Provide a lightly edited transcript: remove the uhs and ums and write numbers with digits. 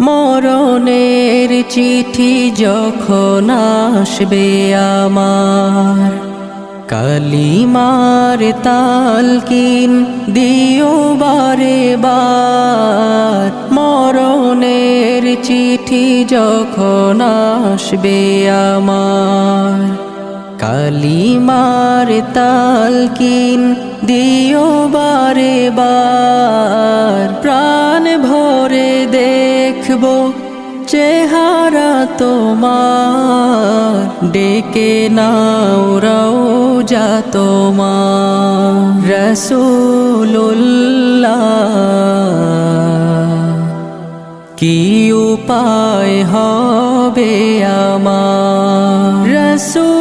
মরণের চিঠি যখন আসবে আমার, কালিমার তালকিন দিও বারে বার। মরণের চিঠি যখন আসবে আমার, কালিমার তালকিন দিও বারে বার। প্রাণ ভরে দেখব চেহারা তোমার, ডেকে নাও রওজা তোমার। রাসূলুল্লাহ কি উপায় হবে আমার, রাসূলুল্লাহ